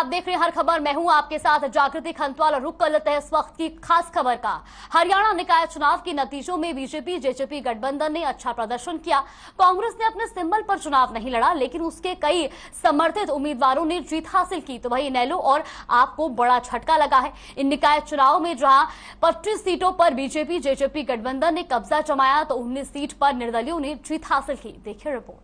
आप देख रहे हैं हर खबर। मैं हूं आपके साथ जागृति खंतवाल। रुक कर लेते हैं इस वक्त की खास खबर का। हरियाणा निकाय चुनाव के नतीजों में बीजेपी जेजेपी गठबंधन ने अच्छा प्रदर्शन किया। कांग्रेस ने अपने सिंबल पर चुनाव नहीं लड़ा, लेकिन उसके कई समर्थित उम्मीदवारों ने जीत हासिल की। तो वही इनेलो और आपको बड़ा झटका लगा है। इन निकाय चुनाव में जहां 25 सीटों पर बीजेपी जेजेपी गठबंधन ने कब्जा जमाया, तो 19 सीट पर निर्दलियों ने जीत हासिल की। देखिए रिपोर्ट।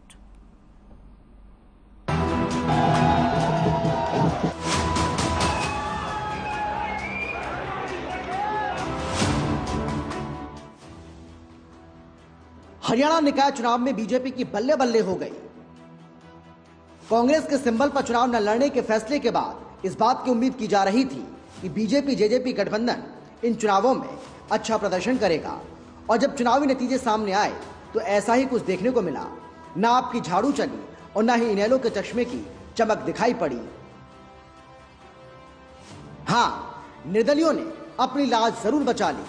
हरियाणा निकाय चुनाव में बीजेपी की बल्ले बल्ले हो गई। कांग्रेस के सिंबल पर चुनाव न लड़ने के फैसले के बाद इस बात की उम्मीद की जा रही थी कि बीजेपी जेजेपी गठबंधन इन चुनावों में अच्छा प्रदर्शन करेगा, और जब चुनावी नतीजे सामने आए तो ऐसा ही कुछ देखने को मिला। न आपकी झाड़ू चली और न ही इनेलो के चश्मे की चमक दिखाई पड़ी। हाँ, निर्दलियों ने अपनी लाज जरूर बचा ली।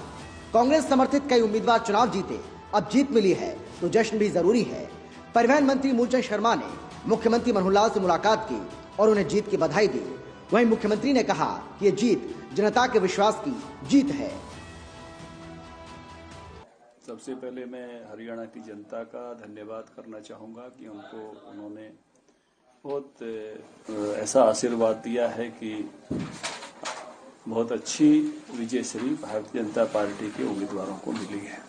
कांग्रेस समर्थित कई उम्मीदवार चुनाव जीते, अब जीत मिली है तो जश्न भी जरूरी है। परिवहन मंत्री मूलचंद शर्मा ने मुख्यमंत्री मनोहर लाल से मुलाकात की और उन्हें जीत की बधाई दी। वहीं मुख्यमंत्री ने कहा कि ये जीत जनता के विश्वास की जीत है। सबसे पहले मैं हरियाणा की जनता का धन्यवाद करना चाहूँगा कि उन्होंने बहुत ऐसा आशीर्वाद दिया है कि बहुत अच्छी विजय श्री भारतीय जनता पार्टी के उम्मीदवारों को मिली है।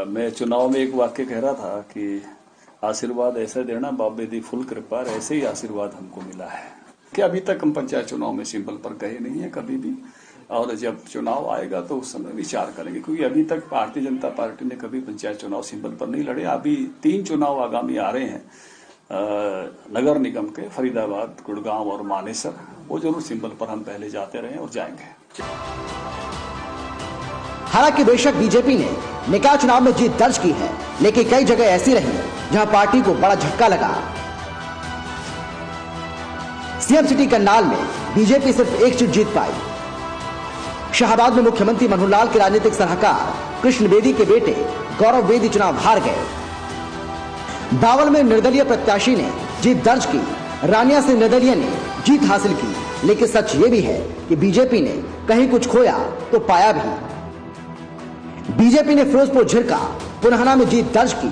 मैं चुनाव में एक वाक्य कह रहा था कि आशीर्वाद ऐसा देना बाबे दी फुल कृपा, ऐसे ही आशीर्वाद हमको मिला है कि अभी तक हम पंचायत चुनाव में सिंबल पर गए नहीं है कभी भी, और जब चुनाव आएगा तो उस समय विचार करेंगे, क्योंकि अभी तक भारतीय जनता पार्टी ने कभी पंचायत चुनाव सिंबल पर नहीं लड़े। अभी 3 चुनाव आगामी आ रहे हैं नगर निगम के, फरीदाबाद, गुड़गांव और मानेसर। वो जरूर सिंबल पर हम पहले जाते रहे और जाएंगे। हालांकि बेशक बीजेपी ने निकाय चुनाव में जीत दर्ज की है, लेकिन कई जगह ऐसी रही जहां पार्टी को बड़ा झटका लगा। सीएम सिटी करनाल में बीजेपी सिर्फ 1 सीट जीत पाई। शाहबाद में मुख्यमंत्री मनोहर लाल के राजनीतिक सलाहकार कृष्ण बेदी के बेटे गौरव बेदी चुनाव हार गए। बावल में निर्दलीय प्रत्याशी ने जीत दर्ज की। रानिया से निर्दलीय ने जीत हासिल की, लेकिन सच ये भी है कि बीजेपी ने कहीं कुछ खोया तो पाया भी। बीजेपी ने फिरोजपुर झिरका पुनहना में जीत दर्ज की,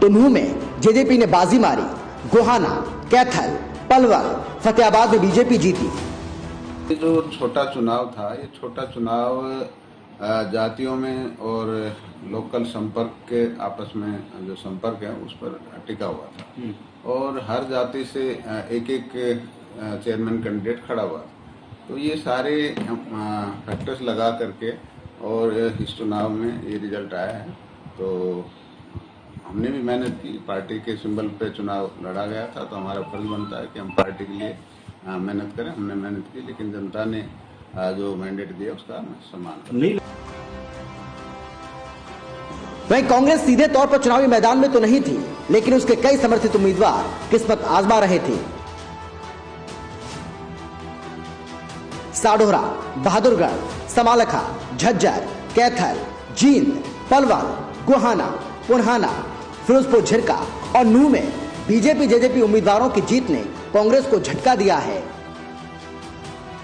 तो नूह में जेजेपी ने बाजी मारी। गोहाना, कैथल, पलवल, फतेहाबाद में बीजेपी जीती। ये जो छोटा चुनाव था, ये छोटा चुनाव जातियों में और लोकल संपर्क के आपस में जो संपर्क है उस पर टिका हुआ था, और हर जाति से एक एक चेयरमैन कैंडिडेट खड़ा हुआ। तो ये सारे फैक्टर्स लगा करके और इस चुनाव में ये रिजल्ट आया है। तो हमने भी मेहनत की, पार्टी के सिंबल पे चुनाव लड़ा गया था, तो हमारा फर्ज बनता है कि हम पार्टी के लिए मेहनत करें। हमने मेहनत की, लेकिन जनता ने जो मैंडेट दिया उसका मैं सम्मान करता। वहीं कांग्रेस सीधे तौर पर चुनावी मैदान में तो नहीं थी, लेकिन उसके कई समर्थित उम्मीदवार किस्मत आजमा रहे थे। साढोरा, बहादुरगढ़, समालखा, झज्जर, कैथल, जींद, पलवल, गोहाना, पुनहाना, फिरोजपुर झिरका और नूह में बीजेपी जेजेपी उम्मीदवारों की जीत ने कांग्रेस को झटका दिया है।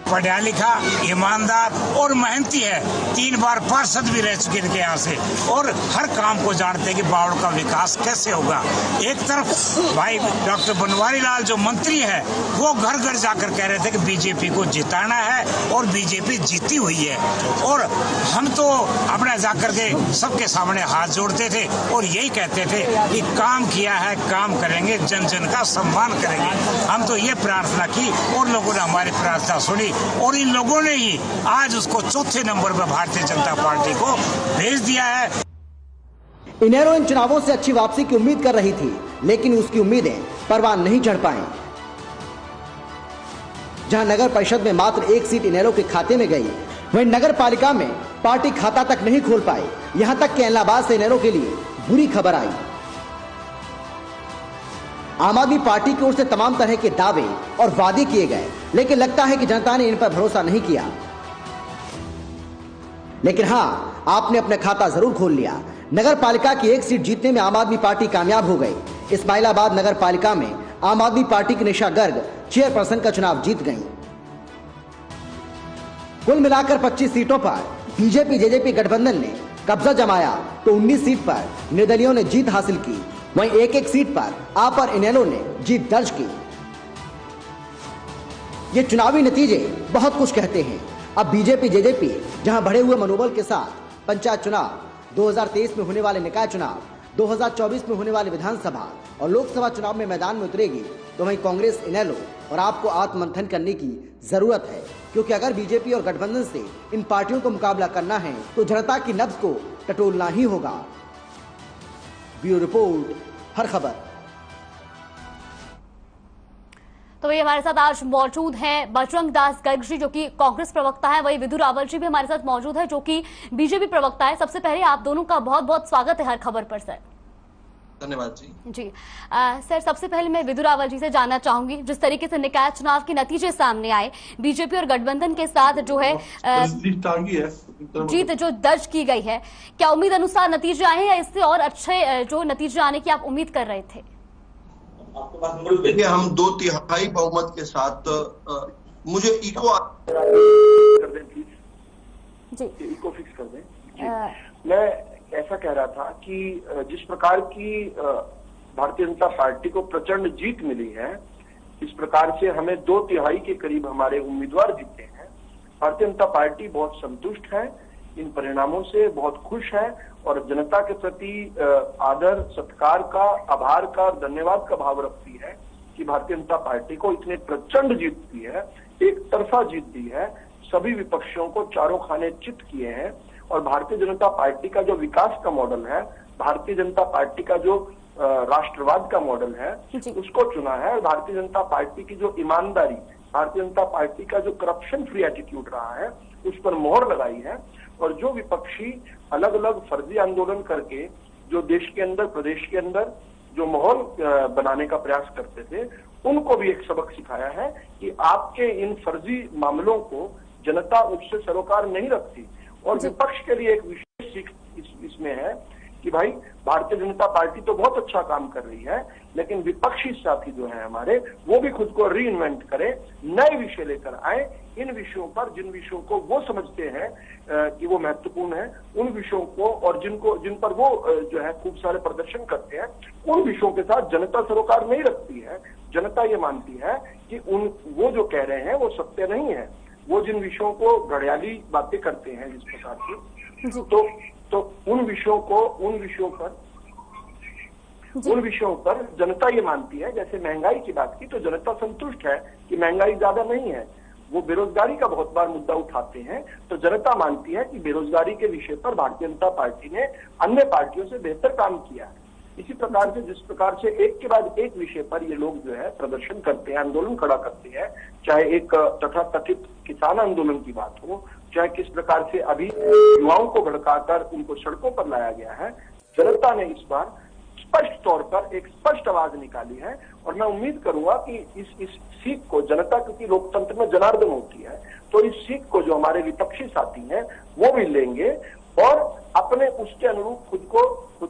पढ़ा लिखा, ईमानदार और मेहनती है। 3 बार पार्षद भी रह चुके इनके यहाँ से, और हर काम को जानते हैं कि बावड़ का विकास कैसे होगा। एक तरफ भाई डॉक्टर बनवारी लाल जो मंत्री है, वो घर घर जाकर कह रहे थे कि बीजेपी को जिताना है, और बीजेपी जीती हुई है। और हम तो अपना जाकर के सबके सामने हाथ जोड़ते थे और यही कहते थे कि काम किया है, काम करेंगे, जन जन का सम्मान करेंगे। हम तो ये प्रार्थना की और लोगों ने हमारी प्रार्थना सुनी, और इन लोगों ने ही आज उसको 4थे नंबर पर भारतीय जनता पार्टी को भेज दिया है। इनेलो इन चुनावों से अच्छी वापसी की उम्मीद कर रही थी, लेकिन उसकी उम्मीदें परवान नहीं चढ़ पाई। जहां नगर परिषद में मात्र 1 सीट इनेलो के खाते में गई, वहीं नगर पालिका में पार्टी खाता तक नहीं खोल पाई। यहां तक कि इलाहाबाद से इनेलो के लिए बुरी खबर आई। आम आदमी पार्टी की ओर से तमाम तरह के दावे और वादे किए गए, लेकिन लगता है कि जनता ने इन पर भरोसा नहीं किया। लेकिन हां, आपने अपने खाता जरूर खोल लिया। नगर पालिका की 1 सीट जीतने में आम आदमी पार्टी कामयाब हो गई। इस्माइलाबाद नगर पालिका में आम आदमी पार्टी की निशा गर्ग चेयरपर्सन का चुनाव जीत गईं। कुल मिलाकर 25 सीटों पर बीजेपी जेजेपी गठबंधन ने कब्जा जमाया तो 19 सीट पर निर्दलियों ने जीत हासिल की। वहीं एक एक सीट पर आप और इनेलो ने जीत दर्ज की। ये चुनावी नतीजे बहुत कुछ कहते हैं। अब बीजेपी जेजेपी जहां बढ़े हुए मनोबल के साथ पंचायत चुनाव, 2023 में होने वाले निकाय चुनाव, 2024 में होने वाले विधानसभा और लोकसभा चुनाव में मैदान में उतरेगी, तो वहीं कांग्रेस, इनेलो और आपको आत्ममंथन करने की जरूरत है। क्योंकि अगर बीजेपी और गठबंधन से इन पार्टियों को मुकाबला करना है तो जनता की नब्ज को टटोलना ही होगा। ब्यूरो रिपोर्ट, हर खबर। तो वही हमारे साथ आज मौजूद हैं बजरंग दास गर्ग जी, जो कि कांग्रेस प्रवक्ता है। वही विधु रावल जी भी हमारे साथ मौजूद है, जो कि बीजेपी प्रवक्ता है। सबसे पहले आप दोनों का बहुत बहुत स्वागत है हर खबर पर सर। धन्यवाद जी। सर, सबसे पहले मैं विधु रावल जी से जानना चाहूंगी, जिस तरीके से निकाय चुनाव के नतीजे सामने आए, बीजेपी और गठबंधन के साथ जो है जीत जो दर्ज की गई है, क्या उम्मीद अनुसार नतीजे आए हैं या इससे और अच्छे जो नतीजे आने की आप उम्मीद कर रहे थे? देखिए, हम 2/3 बहुमत के साथ मुझे इको फिक्स कर दें। मैं ऐसा कह रहा था कि जिस प्रकार की भारतीय जनता पार्टी को प्रचंड जीत मिली है, इस प्रकार से हमें 2/3 के करीब हमारे उम्मीदवार जीते हैं। भारतीय जनता पार्टी बहुत संतुष्ट है इन परिणामों से, बहुत खुश है और जनता के प्रति आदर, सत्कार का, आभार का, धन्यवाद का भाव रखती है कि भारतीय जनता पार्टी को इतने प्रचंड जीत दी है, एक तरफा जीत दी है, सभी विपक्षियों को चारों खाने चित किए हैं। और भारतीय जनता पार्टी का जो विकास का मॉडल है, भारतीय जनता पार्टी का जो राष्ट्रवाद का मॉडल है, उसको चुना है। भारतीय जनता पार्टी की जो ईमानदारी, भारतीय जनता पार्टी का जो करप्शन फ्री एटीट्यूड रहा है, उस पर मोहर लगाई है। और जो विपक्षी अलग अलग फर्जी आंदोलन करके जो देश के अंदर, प्रदेश के अंदर जो माहौल बनाने का प्रयास करते थे, उनको भी एक सबक सिखाया है कि आपके इन फर्जी मामलों को जनता उससे सरोकार नहीं रखती। और विपक्ष के लिए एक विशेष सीख इसमें है कि भाई, भारतीय जनता पार्टी तो बहुत अच्छा काम कर रही है, लेकिन विपक्षी साथी जो है हमारे, वो भी खुद को री इन्वेंट करें, नए विषय लेकर आए, इन विषयों पर, जिन विषयों को वो समझते हैं कि वो महत्वपूर्ण है, उन विषयों को, और जिन पर वो जो है खूब सारे प्रदर्शन करते हैं, उन विषयों के साथ जनता सरोकार नहीं रखती है। जनता ये मानती है कि वो जो कह रहे हैं वो सत्य नहीं है। वो जिन विषयों को घड़ियाली बातें करते हैं जिस प्रकार की, तो उन विषयों पर जनता ये मानती है, जैसे महंगाई की बात की, तो जनता संतुष्ट है कि महंगाई ज्यादा नहीं है। वो बेरोजगारी का बहुत बार मुद्दा उठाते हैं, तो जनता मानती है कि बेरोजगारी के विषय पर भारतीय जनता पार्टी ने अन्य पार्टियों से बेहतर काम किया है। इसी प्रकार से, जिस प्रकार से एक के बाद एक विषय पर ये लोग जो है प्रदर्शन करते हैं, आंदोलन खड़ा करते हैं, चाहे एक तथाकथित किसान आंदोलन की बात हो, चाहे किस प्रकार से अभी युवाओं को भड़काकर उनको सड़कों पर लाया गया है, जनता ने इस बार स्पष्ट तौर पर एक स्पष्ट आवाज निकाली है। और मैं उम्मीद करूंगा कि इस सीख को जनता, क्योंकि लोकतंत्र में जनार्दन होती है, तो इस सीख को जो हमारे विपक्षी साथी हैं वो भी लेंगे और अपने उसके अनुरूप खुद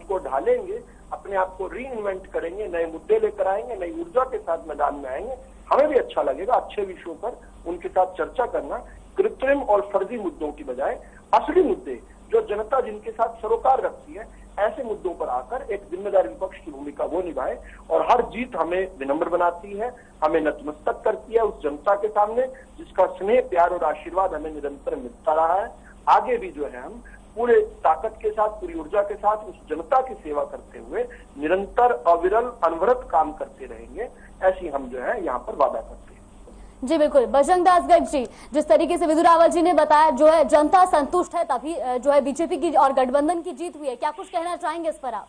को ढालेंगे, अपने आप को री इन्वेंट करेंगे, नए मुद्दे लेकर आएंगे, नई ऊर्जा के साथ मैदान में आएंगे। हमें भी अच्छा लगेगा अच्छे विषयों पर उनके साथ चर्चा करना, कृत्रिम और फर्जी मुद्दों की बजाय असली मुद्दे जो जनता जिनके साथ सरोकार रखती है, ऐसे मुद्दों पर आकर एक जिम्मेदार विपक्ष की भूमिका वो निभाए। और हर जीत हमें विनम्र बनाती है, हमें नतमस्तक करती है उस जनता के सामने जिसका स्नेह, प्यार और आशीर्वाद हमें निरंतर मिलता रहा है। आगे भी जो है हम पूरे ताकत के साथ, पूरी ऊर्जा के साथ उस जनता की सेवा करते हुए निरंतर अविरल अनवरत काम करते रहेंगे, ऐसी हम जो है यहाँ पर वादा करते हैं। जी बिल्कुल, बजरंग दास गर्ग जी, जिस तरीके से विधु रावल जी ने बताया, जो है जनता संतुष्ट है, तभी जो है बीजेपी की और गठबंधन की जीत हुई है। क्या कुछ कहना चाहेंगे इस पर आप?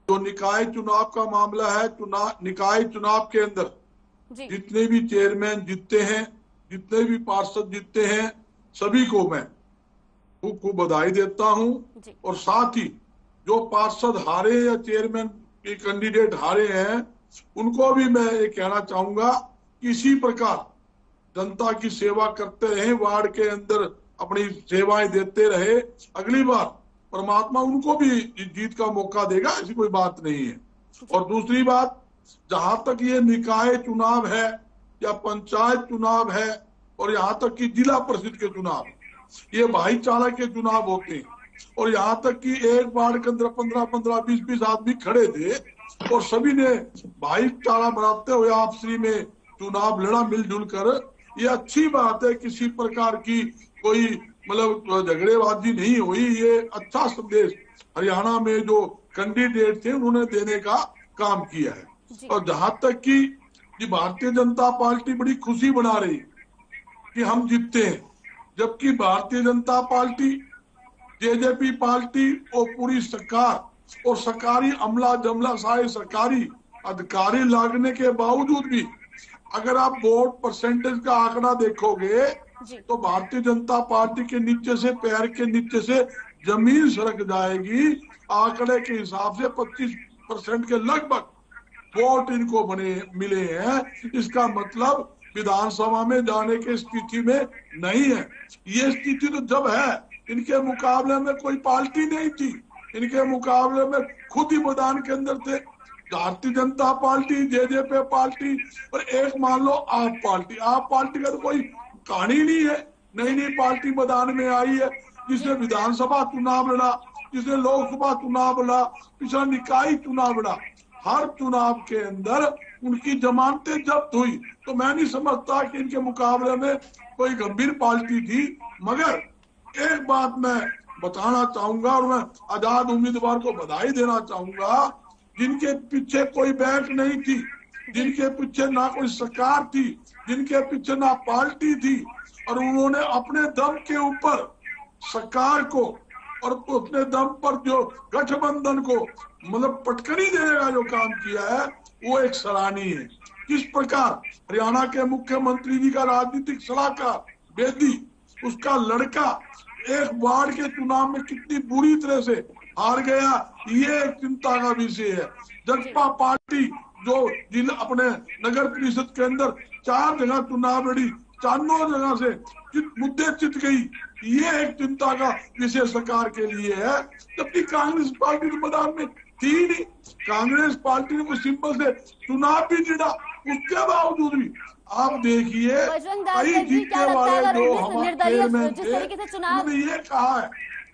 जो निकाय चुनाव का मामला है, निकाय चुनाव के अंदर जितने भी चेयरमैन जीतते हैं, जितने भी पार्षद जीतते हैं, सभी को मैं खूब बधाई देता हूं। और साथ ही जो पार्षद हारे या चेयरमैन के कैंडिडेट हारे हैं, उनको भी मैं ये कहना चाहूंगा कि इसी प्रकार जनता की सेवा करते रहे, वार्ड के अंदर अपनी सेवाएं देते रहे। अगली बार परमात्मा उनको भी जीत का मौका देगा, ऐसी कोई बात नहीं है। और दूसरी बात, जहां तक ये निकाय चुनाव है या पंचायत चुनाव है और यहाँ तक कि जिला परिषद के चुनाव, ये भाईचारा के चुनाव होते हैं। और यहाँ तक कि एक वार्ड के अंदर 15-15, 20-20 आदमी खड़े थे और सभी ने भाईचारा बनाते हुए आपसी में चुनाव लड़ा मिलजुल कर। ये अच्छी बात है, किसी प्रकार की कोई मतलब झगड़ेबाजी नहीं हुई। ये अच्छा संदेश हरियाणा में जो कैंडिडेट थे उन्होंने देने का काम किया है। और जहां तक कि भारतीय जनता पार्टी बड़ी खुशी बना रही कि हम जीतते हैं, जबकि Bharatiya Janata party, JJP party और पूरी सरकार और सरकारी अमला जमला सारे सरकारी अधिकारी लागने के बावजूद भी अगर आप वोट परसेंटेज का आंकड़ा देखोगे तो भारतीय जनता पार्टी के नीचे से, पैर के नीचे से जमीन सरक जाएगी। आंकड़े के हिसाब से 25% के लगभग वोट इनको मिले हैं। इसका मतलब विधानसभा में जाने की स्थिति में नहीं है। ये स्थिति तो जब है, इनके मुकाबले में कोई पार्टी नहीं थी, इनके मुकाबले में खुद ही मैदान के अंदर थे। Bharatiya Janata party, JJP party और एक मान लो आप पार्टी का तो कोई कहानी नहीं है। नई नई पार्टी मैदान में आई है, जिसने विधानसभा चुनाव लड़ा, जिसने लोकसभा चुनाव लड़ा, पिछला निकाय चुनाव लड़ा। हर चुनाव के अंदर उनकी जमानतें जब्त हुई। तो मैं नहीं समझता कि इनके मुकाबले में कोई गंभीर पार्टी थी। मगर एक बात मैं बताना चाहूंगा और मैं आजाद उम्मीदवार को बधाई देना चाहूंगा, जिनके पीछे कोई बैंक नहीं थी, जिनके पीछे ना कोई सरकार थी, जिनके पीछे ना पार्टी थी, और उन्होंने अपने दम के ऊपर सरकार को और अपने दम पर जो गठबंधन को मतलब पटकनी देने का जो काम किया है वो एक सराहनीय है। किस प्रकार हरियाणा के मुख्यमंत्री जी का राजनीतिक सलाहकार बेदी, उसका लड़का एक वार्ड के चुनाव में कितनी बुरी तरह से हार गया, ये एक चिंता का विषय है। जनता पार्टी जो जिला अपने नगर परिषद के अंदर 4 जगह चुनाव लड़ी, 4 जगह से मुद्दे जीत गई, ये एक चिंता का विषय सरकार के लिए है। जबकि कांग्रेस पार्टी तो मैदान में थी नहीं, कांग्रेस पार्टी ने कोई सिंपल से चुनाव भी जीता, उसके बावजूद भी आप देखिए कई जीतने वाले जो हमारे चेयरमैन थे उन्होंने ये कहा है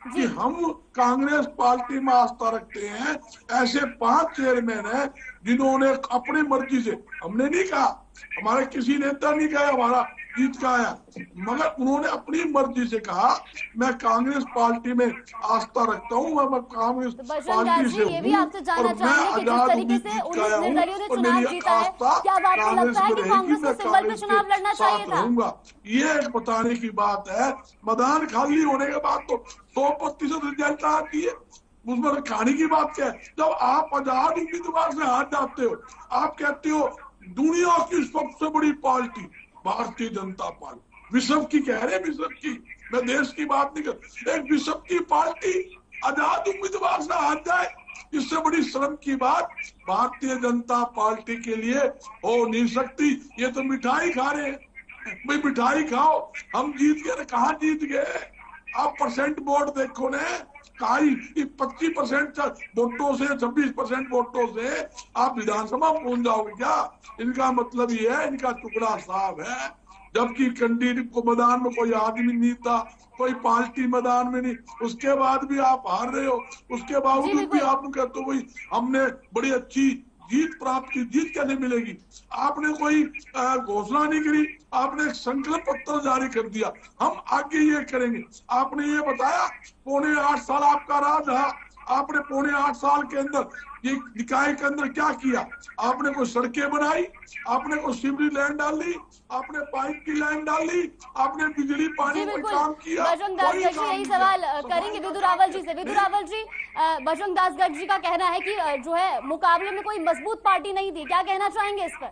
कि हम कांग्रेस पार्टी में आस्था रखते हैं। ऐसे 5 चेयरमैन हैं जिन्होंने अपनी मर्जी से, हमने नहीं कहा, हमारे किसी नेता नहीं कहा हमारा जीत का आया, मगर उन्होंने अपनी मर्जी से कहा मैं कांग्रेस पार्टी में आस्था रखता हूँ, मैं कांग्रेस पार्टी से ये भी आपसे जानना चाहेंगे कि जिस तरीके से 19 निर्दलीयों ने चुनाव जीता है, क्या आपको लगता है कि कांग्रेस को सिंबल पे चुनाव लड़ना चाहिए था? ये एक बताने की बात है। मैदान खाली होने के बाद तो 100% रिजल्ट आती है, उसमें खाने की बात क्या है? जब आप आजाद उम्मीदवार से हाथ जाते हो, आप कहते हो दुनिया की सबसे बड़ी पार्टी भारतीय जनता पार्टी, विश्व की कह रहे, विश्व की, मैं देश की बात नहीं कर, एक विश्व की पार्टी आजाद उम्मीदवार से हाथ जाए, इससे बड़ी शर्म की बात भारतीय जनता पार्टी के लिए हो नहीं सकती। ये तो मिठाई खा रहे हैं, भाई मिठाई खाओ, हम जीत गए, कहाँ जीत गए? आप परसेंट वोट देखो ने, 25% वोटों से 26% वोटों से आप विधानसभा पहुंच जाओगे क्या? इनका मतलब ये है इनका टुकड़ा साफ है। जबकि कैंडिडेट को मैदान में कोई आदमी नहीं था, कोई पार्टी मैदान में नहीं, उसके बाद भी आप हार रहे हो, उसके बावजूद भी आप कहते हो भाई हमने बड़ी अच्छी जीत प्राप्त की। जीत कैसे मिलेगी? आपने कोई घोषणा नहीं करी, आपने एक संकल्प पत्र जारी कर दिया, हम आगे ये करेंगे। आपने ये बताया 8.25 साल आपका राज रहा, आपने 8.25 साल के अंदर ये निकाय के अंदर क्या किया? आपने कोई सड़कें बनाई, आपने कोई सीवरेज लाइन डाली, आपने पाइप की लाइन डाली, आपने बिजली पानी का काम किया? बजरंग दास गढ़ जी यही सवाल करेंगे विधु रावल जी से। विधु रावल जी, बजरंग दास गढ़ जी का कहना है कि जो है मुकाबले में कोई मजबूत पार्टी नहीं थी, क्या कहना चाहेंगे इस पर?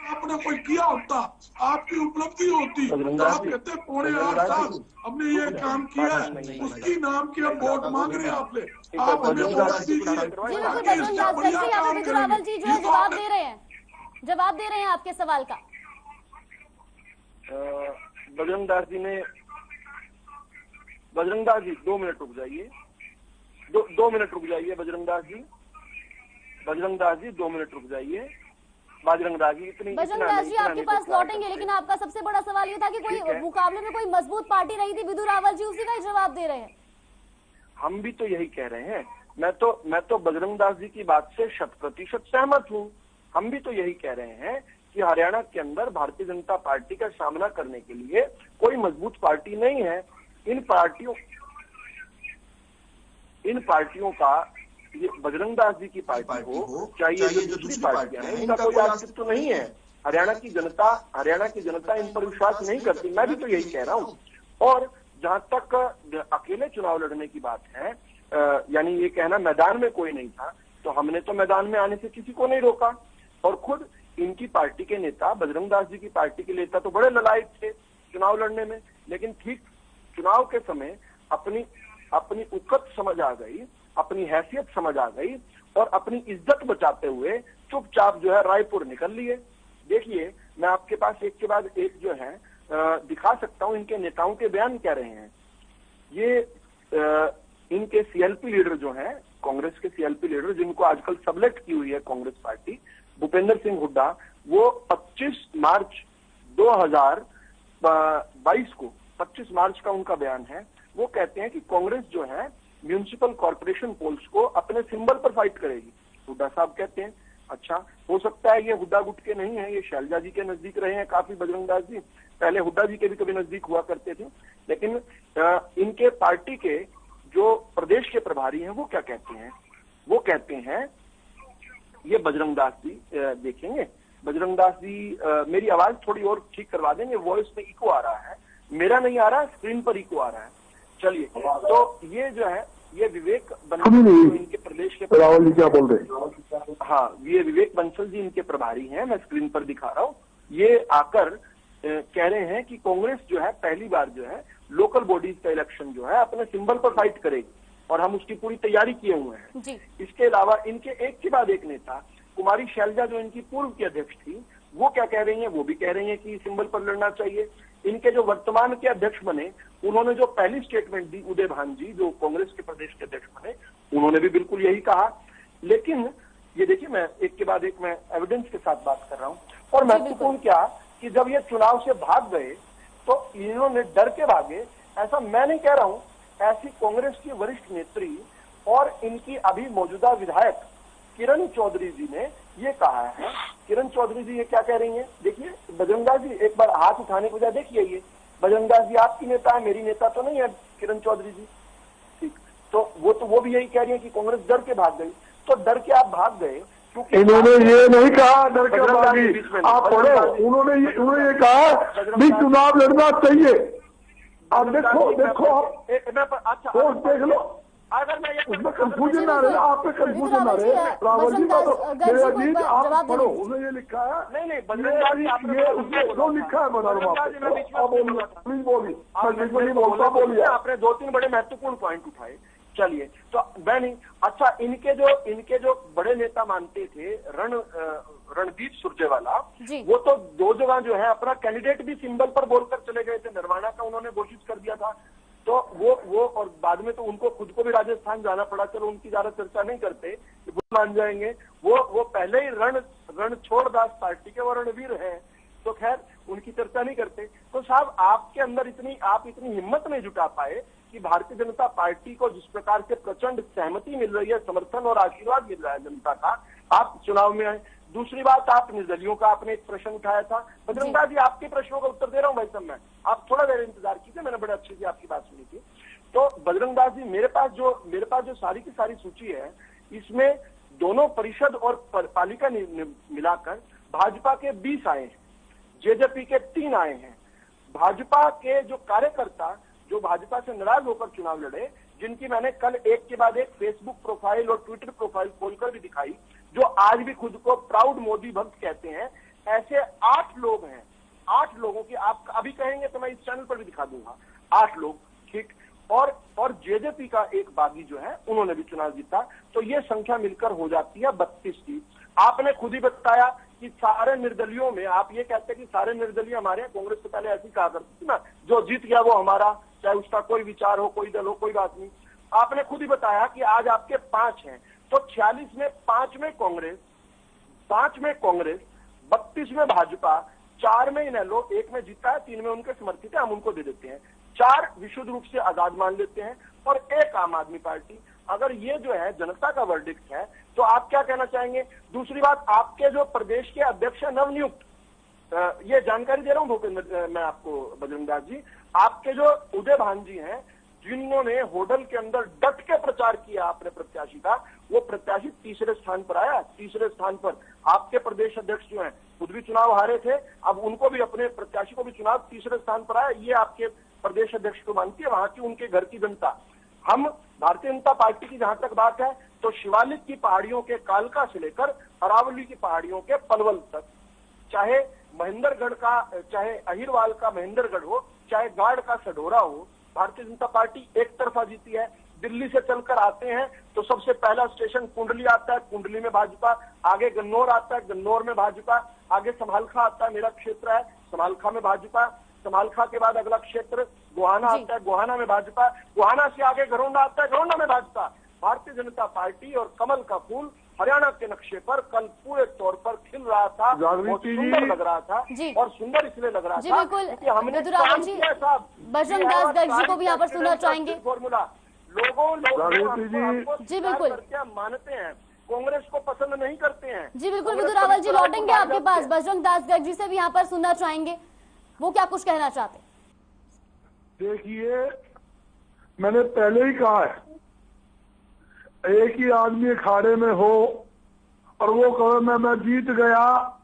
आपने कोई किया होता, आपकी उपलब्धि होती, तो आप कहते 8.25 साल हमने ये काम किया है, उसकी नाम की हम वोट मांग रहे हैं आपने, आप हमें वोट दीजिए। रावल जी जो जवाब दे रहे हैं, जवाब दे रहे हैं आपके सवाल का। बजरंग दास जी 2 मिनट रुक जाइए। दो मिनट रुक जाइए बजरंग दास जी, 2 मिनट रुक जाइए बजरंग दास जी। बजरंग दास जी आपके पास लौटेंगे, लेकिन आपका सबसे बड़ा सवाल ये था कि कोई मुकाबले में कोई मजबूत पार्टी रही थी, विधु रावल जी उसी का ही जवाब दे रहे हैं। हम भी तो यही कह रहे हैं। मैं तो बजरंग दास जी की बात से 100% सहमत हूँ। हम भी तो यही कह रहे हैं कि हरियाणा के अंदर भारतीय जनता पार्टी का सामना करने के लिए कोई मजबूत पार्टी नहीं है। इन पार्टियों का, ये बजरंग दास जी की पार्टी हो चाहे जो दूसरी पार्टियां हैं, इनका कोई अस्तित्व तो नहीं है। हरियाणा की जनता इन पर विश्वास नहीं करती। मैं भी तो यही कह रहा हूँ। और जहां तक अकेले चुनाव लड़ने की बात है, यानी ये कहना मैदान में कोई नहीं था, तो हमने तो मैदान में आने से किसी को नहीं रोका। और खुद इनकी पार्टी के नेता, बजरंग दास जी की पार्टी के नेता तो बड़े ललायत थे चुनाव लड़ने में, लेकिन ठीक चुनाव के समय अपनी उकत समझ आ गई, अपनी हैसियत समझ आ गई और अपनी इज्जत बचाते हुए चुपचाप जो है रायपुर निकल लिए। देखिए, मैं आपके पास एक के बाद एक जो है दिखा सकता हूं इनके नेताओं के बयान क्या रहे हैं। ये इनके सीएलपी लीडर जो हैं, कांग्रेस के सीएलपी लीडर जिनको आजकल सबलेट की हुई है कांग्रेस पार्टी, भूपेंद्र सिंह हुड्डा, वो 25 मार्च 2022 को 25 मार्च का उनका बयान है। वो कहते हैं कि कांग्रेस जो है म्यूनिसिपल कॉर्पोरेशन पोल्स को अपने सिंबल पर फाइट करेगी। हुड्डा साहब कहते हैं, अच्छा हो सकता है ये हुड्डा गुट के नहीं है, ये शैलजा जी के नजदीक रहे हैं काफी बजरंग दास जी, पहले हुड्डा जी के भी कभी नजदीक हुआ करते थे। लेकिन इनके पार्टी के जो प्रदेश के प्रभारी हैं वो क्या कहते हैं? वो कहते हैं, ये बजरंग दास जी देखेंगे, बजरंग दास जी मेरी आवाज थोड़ी और ठीक करवा देंगे, वॉइस में इको आ रहा है, मेरा नहीं आ रहा, स्क्रीन पर इको आ रहा है। चलिए, तो ये जो है ये विवेक बंसल इनके प्रदेश के रावल जी क्या बोल रहे? हाँ, ये विवेक बंसल जी इनके प्रभारी हैं, मैं स्क्रीन पर दिखा रहा हूँ। ये आकर कह रहे हैं कि कांग्रेस जो है पहली बार जो है लोकल बॉडीज का इलेक्शन जो है अपने सिंबल पर फाइट करेगी और हम उसकी पूरी तैयारी किए हुए हैं जी। इसके अलावा इनके एक के बाद एक नेता, कुमारी शैलजा जो इनकी पूर्व की अध्यक्ष थी, वो क्या कह रही हैं? वो भी कह रही हैं कि सिंबल पर लड़ना चाहिए। इनके जो वर्तमान के अध्यक्ष बने, उन्होंने जो पहली स्टेटमेंट दी, उदय भान जी जो कांग्रेस के प्रदेश के अध्यक्ष बने, उन्होंने भी बिल्कुल यही कहा। लेकिन ये देखिए, मैं एक के बाद एक मैं एविडेंस के साथ बात कर रहा हूं। और महत्वपूर्ण क्या कि जब ये चुनाव से भाग गए तो इन्होंने डर के भागे, ऐसा मैं नहीं कह रहा हूं, ऐसी कांग्रेस की वरिष्ठ नेत्री और इनकी अभी मौजूदा विधायक किरण चौधरी जी ने ये कहा है। किरण चौधरी जी ये क्या कह रही हैं? देखिए बजरंग दास जी, एक बार हाथ उठाने के बजाय देखिए, ये बजरंग दास जी आपकी नेता है, मेरी नेता तो नहीं है किरण चौधरी जी, ठीक। तो वो भी यही कह रही है कि कांग्रेस डर के भाग गई। तो डर के आप भाग गए क्योंकि इन्होंने ये नहीं कहा डर के भागी, आप पढ़ो, उन्होंने ये कहा भी चुनाव लड़ना चाहिए। अब देखो अच्छा देख लो, अगर मैं उसमें कंफ्यूजन ना रहे, आप पे कंफ्यूजन ना रहे। रावल जी मेरा जीत आप पढ़ो, उन्होंने ये लिखा है, नहीं बजरंग ये उसने जो लिखा है प्लीज बोलिए, बोलिए। आपने 2-3 बड़े महत्वपूर्ण पॉइंट उठाए। चलिए, तो मैं नहीं, अच्छा इनके जो बड़े नेता मानते थे रणदीप सुरजेवाला, वो तो 2 जगह जो है अपना कैंडिडेट भी सिंबल पर बोलकर चले गए थे। निर्वाणा का उन्होंने घोषित कर दिया था, तो वो और बाद में तो उनको खुद को भी राजस्थान जाना पड़ा। चलो उनकी ज्यादा चर्चा नहीं करते, वो मान जाएंगे। वो पहले ही रण छोड़ दास पार्टी के वो रणवीर हैं, तो खैर उनकी चर्चा नहीं करते। तो साहब आपके अंदर आप इतनी हिम्मत नहीं जुटा पाए कि भारतीय जनता पार्टी को जिस प्रकार से प्रचंड सहमति मिल रही है, समर्थन और आशीर्वाद मिल रहा है जनता का, आप चुनाव में आए। दूसरी बात, आप निर्दलियों का आपने एक प्रश्न उठाया था। बजरंग दास जी आपके प्रश्नों का उत्तर दे रहा हूं भाई साहब मैं, आप थोड़ा देर इंतजार कीजिए, मैंने बड़े अच्छे से आपकी बात सुनी थी। तो बजरंग दास जी, मेरे पास जो सारी की सारी सूची है, इसमें दोनों परिषद और पालिका मिलाकर भाजपा के 20 आए हैं, जेजेपी के 3 आए हैं। भाजपा के जो कार्यकर्ता जो भाजपा से नाराज होकर चुनाव लड़े, जिनकी मैंने कल एक के बाद एक फेसबुक प्रोफाइल और ट्विटर प्रोफाइल खोलकर भी दिखाई, जो आज भी खुद को प्राउड मोदी भक्त कहते हैं, ऐसे 8 लोग हैं। 8 लोगों की आप अभी कहेंगे तो मैं इस चैनल पर भी दिखा दूंगा, 8 लोग, ठीक। और जेजेपी का एक बागी जो है, उन्होंने भी चुनाव जीता। तो ये संख्या मिलकर हो जाती है 32 की। आपने खुद ही बताया कि सारे निर्दलियों में, आप ये कहते हैं कि सारे निर्दलीय हमारे, कांग्रेस से पहले ऐसी कहा करती थी ना, जो जीत गया वो हमारा, चाहे उसका कोई विचार हो, कोई दल हो, कोई बात नहीं। आपने खुद ही बताया कि आज आपके 5 हैं, तो 46 में 5 में कांग्रेस, 32 में भाजपा, 4 में इनेलो, 1 में जीता है, 3 में उनके समर्थित है, हम उनको दे देते हैं, 4 विशुद्ध रूप से आजाद मान लेते हैं और 1 आम आदमी पार्टी। अगर ये जो है जनता का वर्डिक्ट है तो आप क्या कहना चाहेंगे? दूसरी बात, आपके जो प्रदेश के अध्यक्ष है नवनियुक्त, ये जानकारी दे रहा हूं भूपेंद्र, मैं आपको बजरंग दास जी, आपके जो उदय भान जी हैं, जिन्होंने होडल के अंदर डट के प्रचार किया अपने प्रत्याशी का, वो प्रत्याशी तीसरे स्थान पर आया। तीसरे स्थान पर आपके प्रदेश अध्यक्ष जो हैं, खुद भी चुनाव हारे थे, अब उनको भी, अपने प्रत्याशी को भी चुनाव तीसरे स्थान पर आया। ये आपके प्रदेश अध्यक्ष को मानती है, वहां की उनके घर की जनता। हम भारतीय जनता पार्टी की जहां तक बात है तो शिवालिक की पहाड़ियों के कालका से लेकर अरावली की पहाड़ियों के पलवल तक, चाहे महेंद्रगढ़ का, चाहे अहिरवाल का महेंद्रगढ़ हो, चाहे गाड़ का सढोरा हो, भारतीय जनता पार्टी एक तरफा जीती है। दिल्ली से चलकर आते हैं तो सबसे पहला स्टेशन कुंडली आता है, कुंडली में भाजपा, आगे गन्नौर आता है, गन्नौर में भाजपा, आगे समालखा आता है, मेरा क्षेत्र है, समालखा में भाजपा, समालखा के बाद अगला क्षेत्र गोहाना आता है, गोहाना में भाजपा, गोहाना से आगे घरोंडा आता है, घरोंडा में भाजपा। भारतीय जनता पार्टी और कमल का फूल हरियाणा के नक्शे पर कल पूरे तौर पर खिल रहा था, बहुत सुंदर लग रहा था, और सुंदर इसलिए लग रहा था क्योंकि हमने काम किया साहब। बजरंग दास गर्ग जी को भी यहाँ पर सुनना चाहेंगे। फॉर्मूला लोगों जी बिल्कुल क्या मानते हैं, कांग्रेस को पसंद नहीं करते हैं। जी बिल्कुल, विदु रावल जी लौटेंगे आपके पास, बजरंग दास गर्ग जी से भी यहाँ पर सुनना चाहेंगे, वो क्या कुछ कहना चाहते हैं। देखिए, मैंने पहले ही कहा है, एक ही आदमी अखाड़े में हो और वो कहे मैं जीत गया,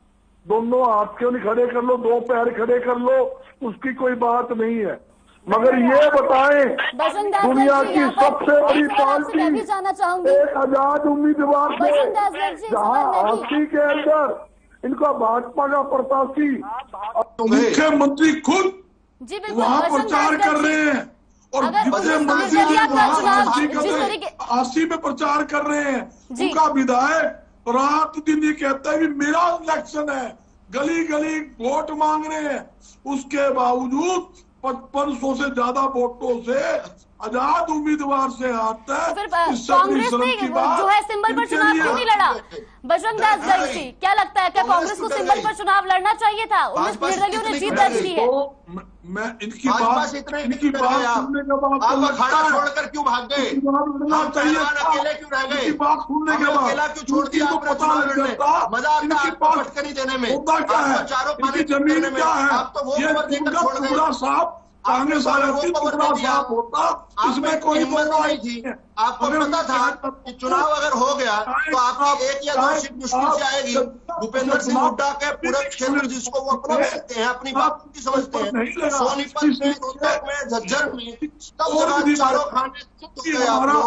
दोनों हाथ क्यों नहीं खड़े कर लो, 2 पैर खड़े कर लो, उसकी कोई बात नहीं है। मगर ये बताएं, दुनिया की सबसे बड़ी पार्टी एक आजाद उम्मीदवार थे, जहां 80 के अंदर इनका भाजपा का प्रत्याशी मुख्यमंत्री खुद वहाँ प्रचार कर रहे हैं और जितने मंत्री 80 में प्रचार कर रहे हैं, उनका विधायक रात दिन ये कहता है कि मेरा इलेक्शन है, गली गली वोट मांग रहे हैं, उसके बावजूद 5500 से ज्यादा वोटों से आजाद उम्मीदवार से आता है। कांग्रेस ने जो है सिंबल पर चुनाव क्यों नहीं लड़ा? बजरंग दास गर्ग जी, क्या लगता है, क्या कांग्रेस को सिंबल पर चुनाव लड़ना चाहिए था? 19 निर्दलीयों ने जीत दर्ज की है। मैं इनकी बात सुनने के बाद आप अखाड़ा छोड़कर क्यों भाग गए? अकेले क्यों रह गए? बात सुनने के बाद अकेला क्यों छोड़ दिया आपने चुनाव लड़ने? मजा आता है आपको भटकनी देने में, चारों पानी जमीन क्या है? आप तो वो खबर देकर छोड़ गए। साहब कांग्रेस होता, इसमें कोई हिम्मत नहीं थी। आपको पता था कि चुनाव अगर हो गया तो आपकी 1 या 2 सीट मुश्किल से आएगी। भूपेंद्र सिंह हुड्डा के पूरे क्षेत्र जिसको वो अपना सकते हैं, अपनी बात की समझते हैं, सोनीपत में, रोहतक में, झज्जर में, सब जगह चारों खाने चुप गए आप लोग।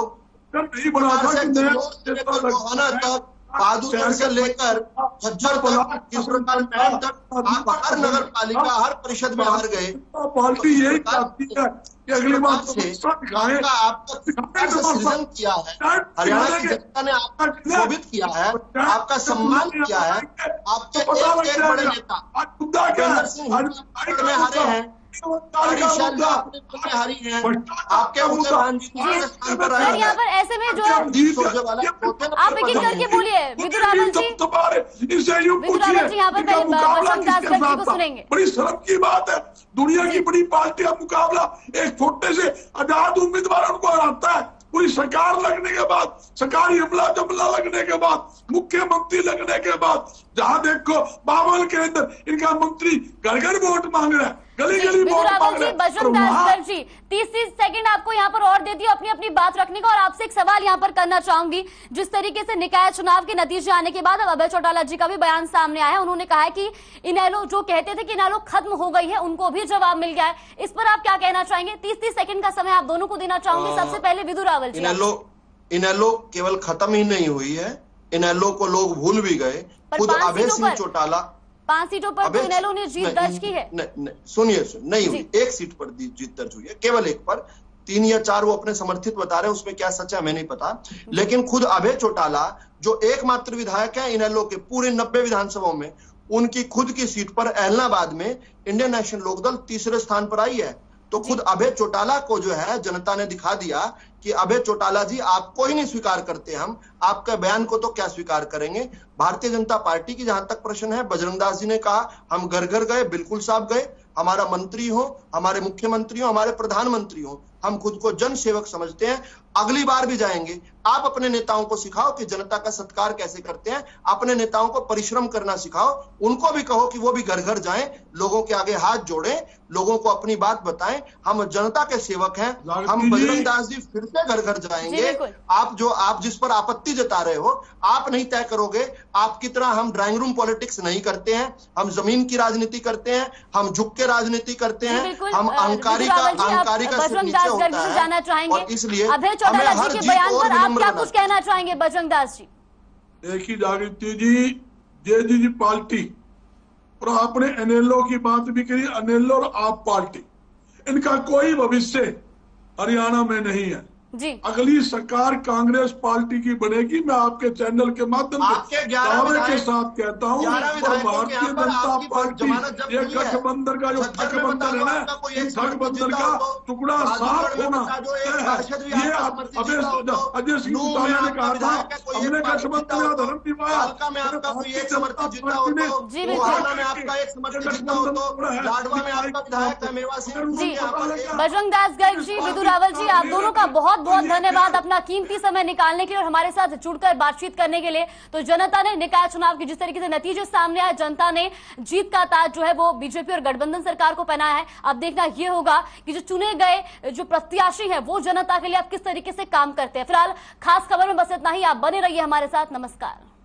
गोहाना तक, बहादुरगढ़ से लेकर झज्जर तक, किस प्रकार मैन तक, आप हर नगर पालिका, हर परिषद में हार गए। पार्टी यही चाहती है कि अगली बार आपका सृजन किया है, हरियाणा की जनता ने आपका शोभित किया है, आपका सम्मान किया है। आपके एक बड़े नेता भूपेंद्र सिंह में हारे हैं, हारी है, आपके उदय भान जी स्थान पर आए हैं। यहाँ पर ऐसे में जो है आप एक एक करके बोलिए, विदु रावल जी, विदु रावल जी यहाँ पर बजरंग दास गर्ग जी को सुनेंगे। बड़ी शर्म की बात है, दुनिया की बड़ी पार्टी का मुकाबला एक छोटे से आजाद उम्मीदवार उनको हराता है। पूरी सरकार लगने के बाद, सरकारी हमला जमला लगने के बाद, मुख्यमंत्री लगने के बाद, जहां देखो बावल के अंदर इनका मंत्री घर घर वोट मांग रहा है, गली गली वोट मांग रहा है। बजरंग दास गर्ग जी, 30 सेकंड आपको यहाँ पर और दे दियो अपनी अपनी बात रखने का, और आपसे एक सवाल यहाँ पर करना चाहूंगी। जिस तरीके से निकाय चुनाव के नतीजे आने के बाद अब अभय चौटाला जी का भी बयान सामने आया है, उन्होंने कहा है कि इनेलो जो कहते थे कि इनेलो खत्म हो गई है, उनको भी जवाब मिल गया है। इस पर आप क्या कहना चाहेंगे? 30 सेकंड का समय आप दोनों को देना चाहूंगी। सबसे पहले विदु रावल जी। इनेलो केवल खत्म ही नहीं हुई है, इनेलो को लोग भूल भी गए। खुद अभय सिंह चौटाला 5 सीटों पर तो इनेलो ने जीत दर्ज की है। सुनिए, नहीं हुई, 1 सीट पर जीत दर्ज हुई है, केवल 1 पर। 3 या 4 वो अपने समर्थित बता रहे हैं, उसमें क्या सच है हमें नहीं पता। लेकिन खुद अभय चौटाला जो एकमात्र विधायक है इनेलो के पूरे 90 विधानसभाओं में, उनकी खुद की सीट पर एलनाबाद में इंडियन नेशनल लोकदल तीसरे स्थान पर आई है। तो खुद अभय चौटाला को जो है जनता ने दिखा दिया कि अभय चौटाला जी आपको ही नहीं स्वीकार करते, हम आपके बयान को तो क्या स्वीकार करेंगे। भारतीय जनता पार्टी की जहां तक प्रश्न है, बजरंग दास जी ने कहा हम घर घर गए, बिल्कुल साहब गए। हमारा मंत्री हो, हमारे मुख्यमंत्री हो, हमारे प्रधानमंत्री हो, हम खुद को जन सेवक समझते हैं, अगली बार भी जाएंगे। आप अपने नेताओं को सिखाओ कि जनता का सत्कार कैसे करते हैं, अपने नेताओं को परिश्रम करना सिखाओ, उनको भी कहो कि वो भी घर घर जाएं, लोगों के आगे हाथ जोड़ें, लोगों को अपनी बात बताएं। हम जनता के सेवक हैं, हम बजरंग दास जी फिर से घर घर जाएंगे। आप जिस पर आपत्ति जता रहे हो, आप नहीं तय करोगे। आपकी तरह हम ड्राइंग रूम पॉलिटिक्स नहीं करते हैं, हम जमीन की राजनीति करते हैं, हम झुक के राजनीति करते हैं, हम अहंकारी का सिर नीचे होता है। और इसलिए अभय चौटाला जी के बयान पर आप क्या कुछ कहना चाहेंगे बजरंग दास जी? देखिए जागृति जी, जेजेपी पार्टी और आपने एनएलओ की बात भी करी, एनएलओ और आप पार्टी, इनका कोई भविष्य हरियाणा में नहीं है जी। अगली सरकार कांग्रेस पार्टी की बनेगी। मैं आपके चैनल के माध्यम से दावे के साथ कहता हूँ, और भारतीय जनता पार्टी ये गठबंधन का जो गठबंधन है ना, गठबंधन का टुकड़ा साफ होना ये अजय सिंह चौटाला ने कहा था, हमने गठबंधन का धर्म निभाया। बजरंग दास गर्ग जी, विदु रावल जी, आप दोनों का बहुत बहुत धन्यवाद अपना कीमती समय निकालने के लिए और हमारे साथ जुड़कर बातचीत करने के लिए। तो जनता ने निकाय चुनाव के जिस तरीके से नतीजे सामने आए, जनता ने जीत का ताज जो है वो बीजेपी और गठबंधन सरकार को पहनाया है। अब देखना यह होगा कि जो चुने गए जो प्रत्याशी हैं वो जनता के लिए अब किस तरीके से काम करते हैं। फिलहाल खास खबर में बस इतना ही। आप बने रहिए हमारे साथ। नमस्कार।